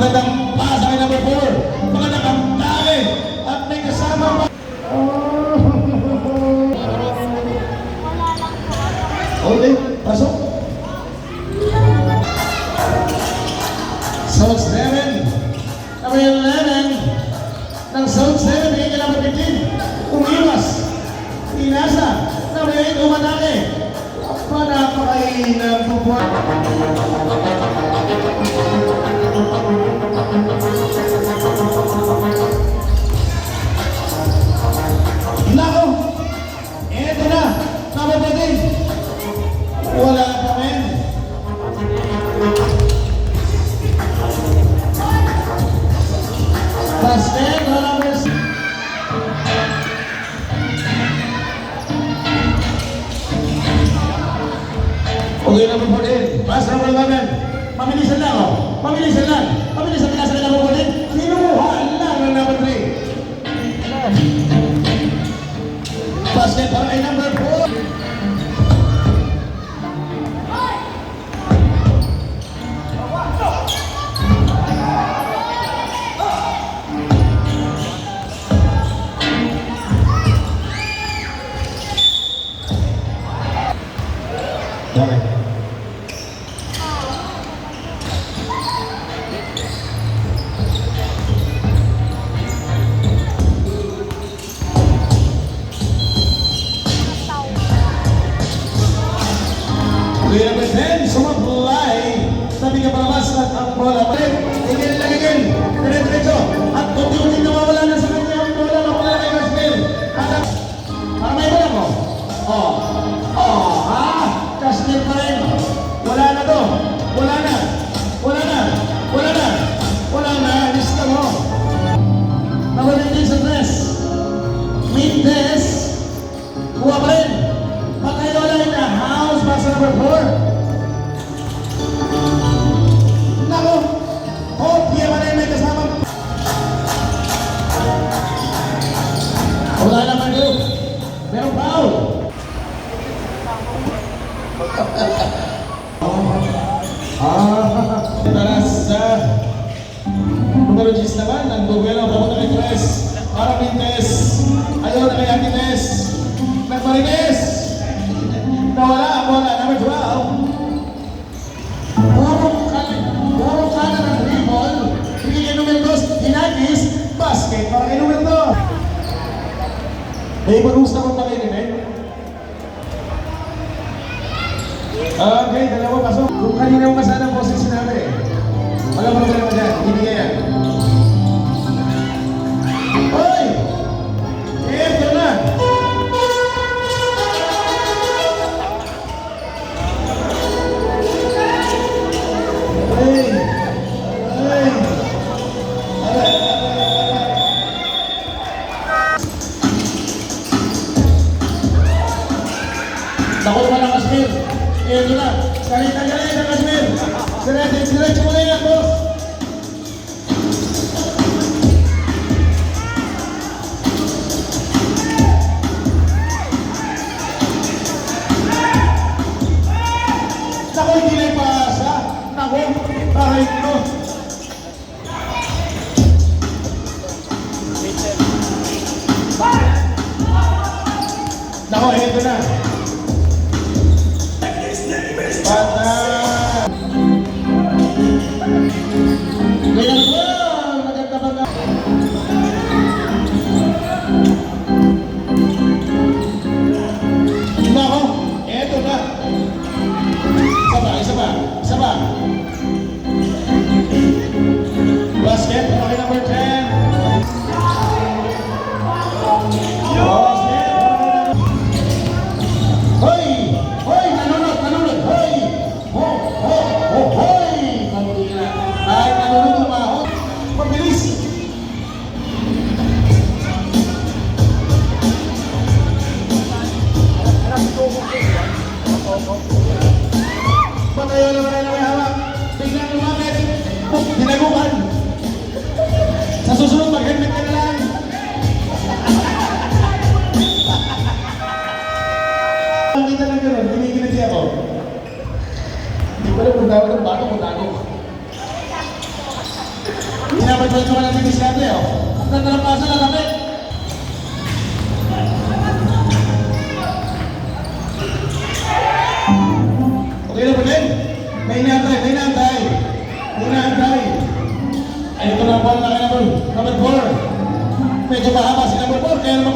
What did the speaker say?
Magandang pasa kay number 4. Magandang kantake. At may kasama pa. Okay, pasok. South 7. Number 11. Ng South 7, bigay ka number 15. Umiwas. Inasa. Number 8, umatake. Napakainang pupuan. Nako! Eto na! Nababating! Wala pa men! Basket! Wala pa men! Okay, number 14. Pass number 11. Mamilisan lang, oh. Mamilisan lang. Mamilisan lang sa number 14. Kinuha lang ng number 3. Basket para kay number 4. Okay. Kuya number 10, sumablay. Sabi ka palabas at ang bola. Igil lang igil. Diretso. At unti-unti nawawala na sa kanya ang bola. Nawala kay Casmil. Para may bola mo. Casmil pa rin. Wala na to. Wala na. Wala na. Wala na. Wala na. Lista mo. Nawala din sa tres. Mintes. Kuha pa rin. Pakayola in the house. Basa number 4. Nako. Diya pa rin may kasama. Wala naman group. Merong foul. Taras sa numero 10 naman. Nagbubuelo. Papunta kay Tres. Para Mintes. Ayaw na kay Antines. Nagmarines. Nawala ang bola. Number 12. Puro kanan ng dribble. Hindi kay numero 2. Hinagis. Basket para kay numero 2. May marusta kong takay ni Ben. Okay, dalawa pasok. Kung kanina mo masana ang boses sinabi eh. Wala problema dyan. Hindi yan. Hoy! Ito na! Hey! Hey! Naku naman ang Casmil. Ito na. Galit ang Casmil. Diretso mo na yan, boss. Naku, hindi na ipasa. Naku, taray ko. Naku, ito na. Bata! Ganyan po! Maganda ba nga? Nako! Eto na! Isa ba? Basket, para kay number 10. Hoy! Hoy! Nanunod! Hoy! Hoy! Ay, nanunod lumahot. Mabilis! Patayo naman na may hawak. Biglang lumamit. Dinagukan. Sa susunod, mag-helmet ka na lang. Kita lang gano'n, kinikiniti ako. Hindi pala kung tawag ng bago kung tago. Binabadbad naman natin diskarte, oh. Ang ganda ng paso na kapit. Okay na po din? May inaantay, may inaantay. May inaantay. Ay, ito na ang ball na kay number 4. Medyo mahaba si number 4, kaya naman